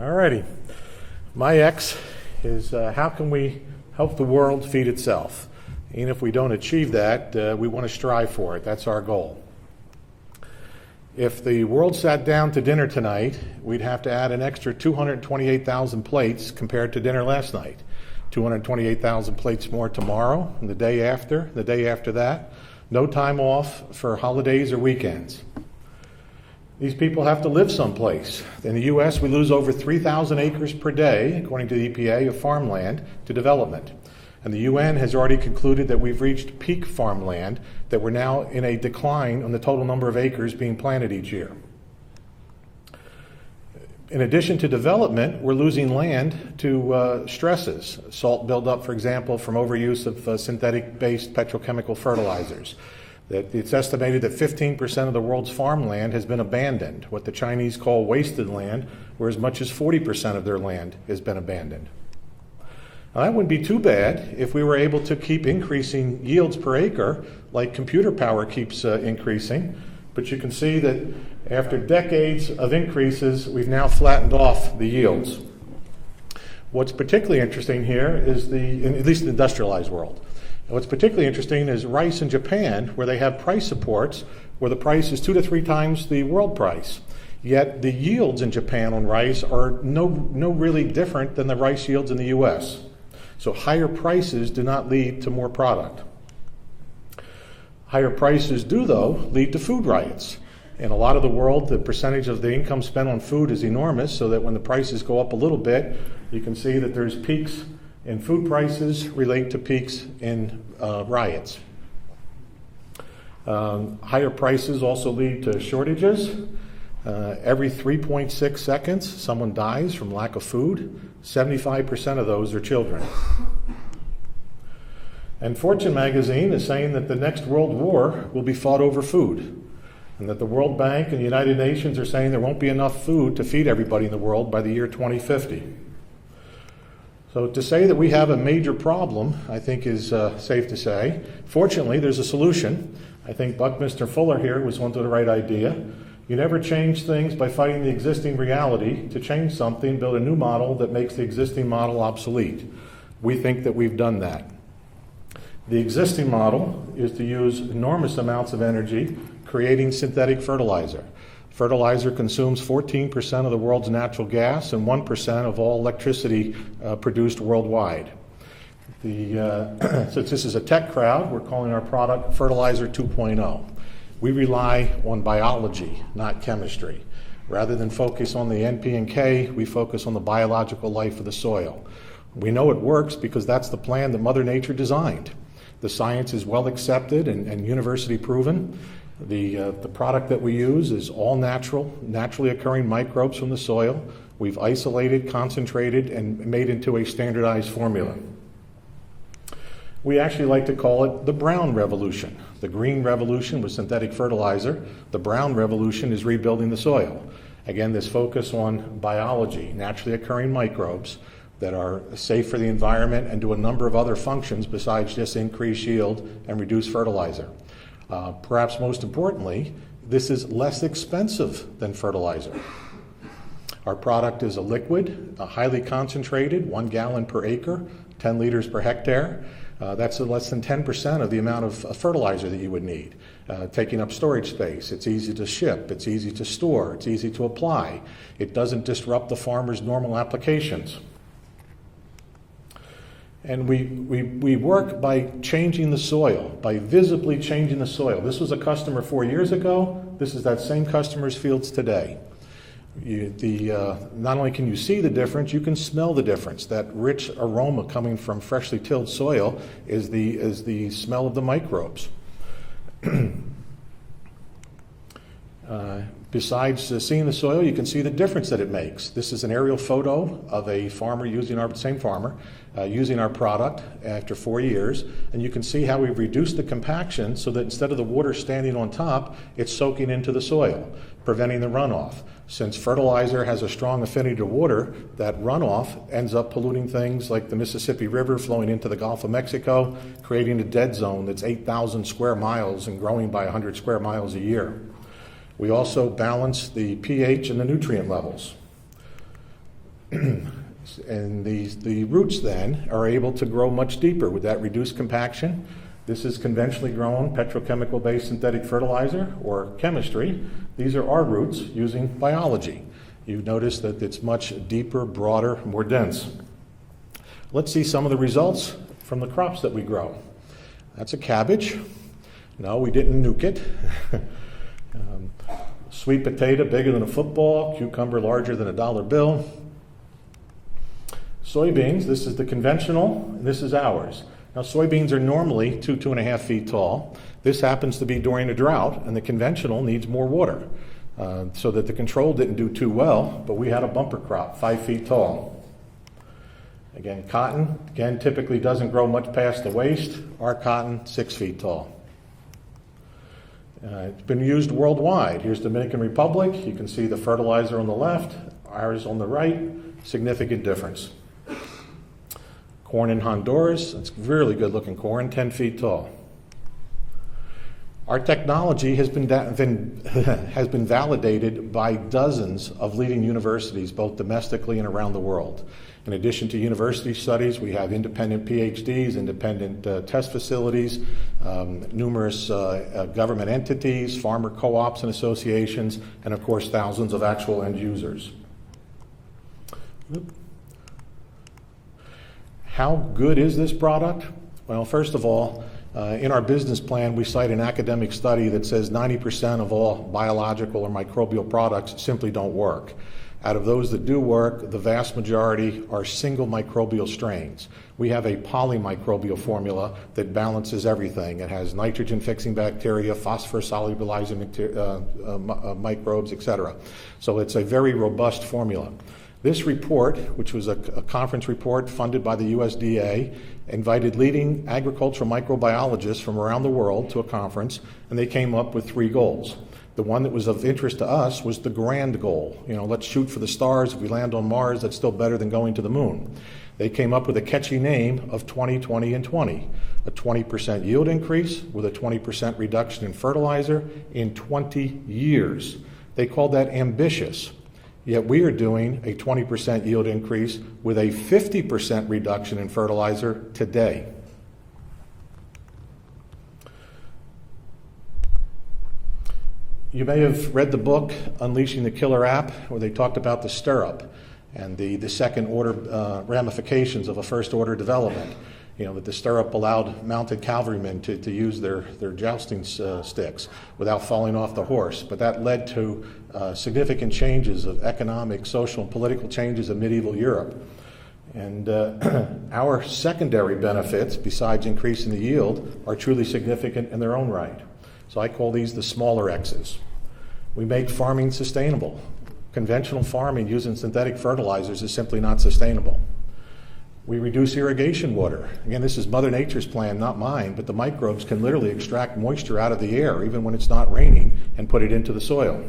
Alrighty. My X is how can we help the world feed itself? And if we don't achieve that, we want to strive for it. That's our goal. If the world sat down to dinner tonight, we'd have to add an extra 228,000 plates compared to dinner last night. 228,000 plates more tomorrow, and the day after that. No time off for holidays or weekends. These people have to live someplace. In the U.S., we lose over 3,000 acres per day, according to the EPA, of farmland to development. And the UN has already concluded that we've reached peak farmland, that we're now in a decline on the total number of acres being planted each year. In addition to development, we're losing land to stresses. Salt buildup, for example, from overuse of synthetic-based petrochemical fertilizers. It's estimated that 15% of the world's farmland has been abandoned, what the Chinese call wasted land, where as much as 40% of their land has been abandoned. Now, that wouldn't be too bad if we were able to keep increasing yields per acre, like computer power keeps increasing. But you can see that after decades of increases, we've now flattened off the yields. What's particularly interesting here is at least in the industrialized world. What's particularly interesting is rice in Japan, where they have price supports, where the price is 2 to 3 times the world price. Yet the yields in Japan on rice are no really different than the rice yields in the U.S. So higher prices do not lead to more product. Higher prices do, though, lead to food riots. In a lot of the world, the percentage of the income spent on food is enormous, so that when the prices go up a little bit, you can see that there's peaks in food prices relate to peaks in riots. Higher prices also lead to shortages. Every 3.6 seconds, someone dies from lack of food. 75% of those are children. And Fortune magazine is saying that the next world war will be fought over food, and that the World Bank and the United Nations are saying there won't be enough food to feed everybody in the world by the year 2050. So to say that we have a major problem, I think is safe to say. Fortunately, there's a solution. I think Buckminster Fuller here was onto the right idea. You never change things by fighting the existing reality. To change something, build a new model that makes the existing model obsolete. We think that we've done that. The existing model is to use enormous amounts of energy creating synthetic fertilizer. Fertilizer consumes 14% of the world's natural gas and 1% of all electricity produced worldwide. Since this is a tech crowd, we're calling our product Fertilizer 2.0. We rely on biology, not chemistry. Rather than focus on the NP and K, we focus on the biological life of the soil. We know it works because that's the plan that Mother Nature designed. The science is well accepted and university proven. The product that we use is all natural, naturally occurring microbes from the soil. We've isolated, concentrated, and made into a standardized formula. We actually like to call it the brown revolution. The green revolution was synthetic fertilizer. The brown revolution is rebuilding the soil. Again, this focus on biology, naturally occurring microbes that are safe for the environment and do a number of other functions besides just increase yield and reduce fertilizer. Perhaps most importantly, this is less expensive than fertilizer. Our product is a liquid, highly concentrated, 1 gallon per acre, 10 liters per hectare. That's less than 10% of the amount of fertilizer that you would need. Taking up storage space, it's easy to ship, it's easy to store, it's easy to apply. It doesn't disrupt the farmer's normal applications. And we work by changing the soil, by visibly changing the soil. This was a customer 4 years ago. This is that same customer's fields today. Not only can you see the difference, you can smell the difference. That rich aroma coming from freshly tilled soil is the smell of the microbes. Besides seeing the soil, you can see the difference that it makes. This is an aerial photo of a farmer using our product after 4 years, and you can see how we've reduced the compaction so that instead of the water standing on top, it's soaking into the soil, preventing the runoff. Since fertilizer has a strong affinity to water, that runoff ends up polluting things like the Mississippi River flowing into the Gulf of Mexico, creating a dead zone that's 8,000 square miles and growing by 100 square miles a year. We also balance the pH and the nutrient levels. And the roots then are able to grow much deeper with that reduced compaction. This is conventionally grown petrochemical-based synthetic fertilizer or chemistry. These are our roots using biology. You notice that it's much deeper, broader, more dense. Let's see some of the results from the crops that we grow. That's a cabbage. No, we didn't nuke it. Sweet potato bigger than a football, cucumber larger than a dollar bill. Soybeans, this is the conventional, and this is ours. Now, soybeans are normally 2.5 feet tall. This happens to be during a drought, and the conventional needs more water. So that the control didn't do too well, but we had a bumper crop, 5 feet tall. Again, cotton, again, typically doesn't grow much past the waist. Our cotton, 6 feet tall. It's been used worldwide. Here's Dominican Republic. You can see the fertilizer on the left, ours on the right. Significant difference. Corn in Honduras, it's really good looking corn, 10 feet tall. Our technology has been validated by dozens of leading universities, both domestically and around the world. In addition to university studies, we have independent PhDs, independent test facilities, numerous government entities, farmer co-ops and associations, and of course thousands of actual end users. How good is this product? Well, first of all, in our business plan, we cite an academic study that says 90% of all biological or microbial products simply don't work. Out of those that do work, the vast majority are single microbial strains. We have a polymicrobial formula that balances everything. It has nitrogen-fixing bacteria, phosphorus-solubilizing microbes, etc. So it's a very robust formula. This report, which was a conference report funded by the USDA, invited leading agricultural microbiologists from around the world to a conference, and they came up with 3 goals. The one that was of interest to us was the grand goal. Let's shoot for the stars. If we land on Mars, that's still better than going to the moon. They came up with a catchy name of 20, 20, and 20. A 20% yield increase with a 20% reduction in fertilizer in 20 years. They called that ambitious. Yet we are doing a 20% yield increase with a 50% reduction in fertilizer today. You may have read the book, Unleashing the Killer App, where they talked about the stirrup and the second order ramifications of a first order development. That the stirrup allowed mounted cavalrymen to use their jousting sticks without falling off the horse. But that led to significant changes of economic, social, and political changes in medieval Europe. And our secondary benefits, besides increasing the yield, are truly significant in their own right. So I call these the smaller X's. We make farming sustainable. Conventional farming using synthetic fertilizers is simply not sustainable. We reduce irrigation water. Again, this is Mother Nature's plan, not mine, but the microbes can literally extract moisture out of the air, even when it's not raining, and put it into the soil.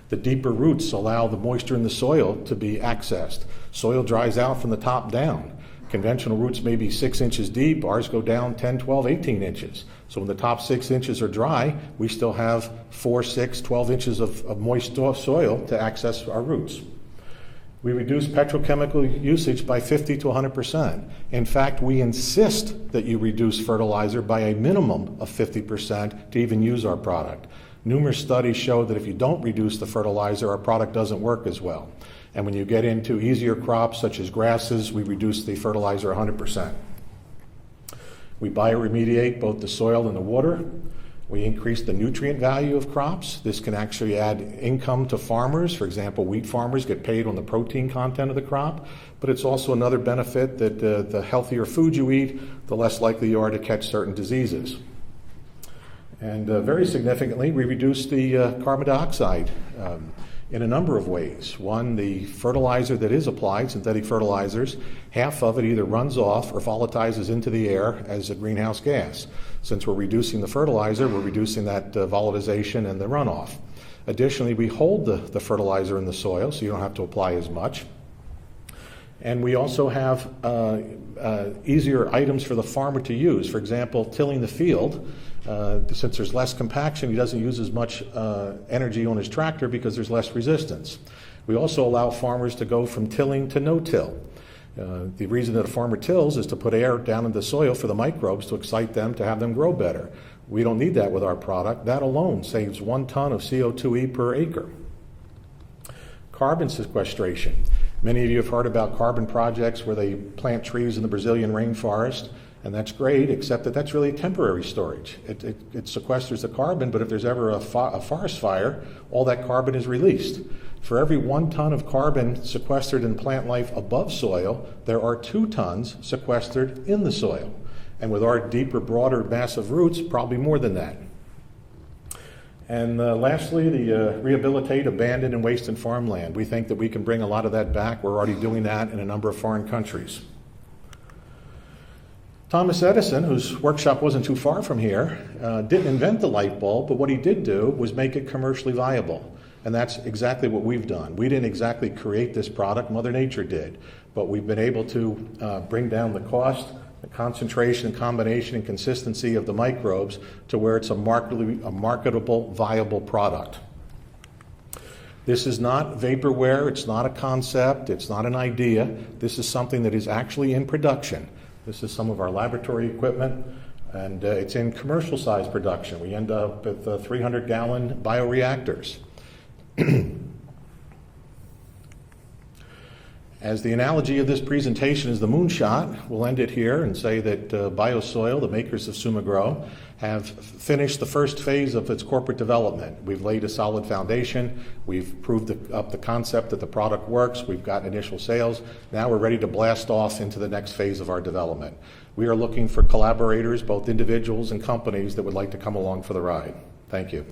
The deeper roots allow the moisture in the soil to be accessed. Soil dries out from the top down. Conventional roots may be 6 inches deep. Ours go down 10, 12, 18 inches. So when the top 6 inches are dry, we still have 4, 6, 12 inches of moist soil to access our roots. We reduce petrochemical usage by 50 to 100%. In fact, we insist that you reduce fertilizer by a minimum of 50% to even use our product. Numerous studies show that if you don't reduce the fertilizer, our product doesn't work as well. And when you get into easier crops such as grasses, we reduce the fertilizer 100%. We bioremediate both the soil and the water. We increase the nutrient value of crops. This can actually add income to farmers. For example, wheat farmers get paid on the protein content of the crop, but it's also another benefit that the healthier food you eat, the less likely you are to catch certain diseases. And very significantly, we reduce the carbon dioxide in a number of ways. One, the fertilizer that is applied, synthetic fertilizers, half of it either runs off or volatilizes into the air as a greenhouse gas. Since we're reducing the fertilizer, we're reducing that volatilization and the runoff. Additionally, we hold the fertilizer in the soil, so you don't have to apply as much. And we also have easier items for the farmer to use. For example, tilling the field. Since there's less compaction, he doesn't use as much energy on his tractor because there's less resistance. We also allow farmers to go from tilling to no-till. The reason that a farmer tills is to put air down in the soil for the microbes to excite them to have them grow better. We don't need that with our product. That alone saves 1 ton of CO2e per acre. Carbon sequestration. Many of you have heard about carbon projects where they plant trees in the Brazilian rainforest, and that's great, except that that's really temporary storage. It sequesters the carbon, but if there's ever a forest fire, all that carbon is released. For every 1 ton of carbon sequestered in plant life above soil, there are 2 tons sequestered in the soil. And with our deeper, broader, massive roots, probably more than that. And lastly, the rehabilitate abandoned and wasted farmland. We think that we can bring a lot of that back. We're already doing that in a number of foreign countries. Thomas Edison, whose workshop wasn't too far from here, didn't invent the light bulb, but what he did do was make it commercially viable. And that's exactly what we've done. We didn't exactly create this product, Mother Nature did. But we've been able to bring down the cost, the concentration, combination, and consistency of the microbes to where it's a marketable, viable product. This is not vaporware, it's not a concept, it's not an idea. This is something that is actually in production. This is some of our laboratory equipment, and it's in commercial size production. We end up with 300-gallon bioreactors. As the analogy of this presentation is the moonshot, we'll end it here and say that BioSoil, the makers of Sumagrow, have finished the first phase of its corporate development. We've laid a solid foundation. We've proved up the concept that the product works. We've got initial sales. Now we're ready to blast off into the next phase of our development. We are looking for collaborators, both individuals and companies, that would like to come along for the ride. Thank you.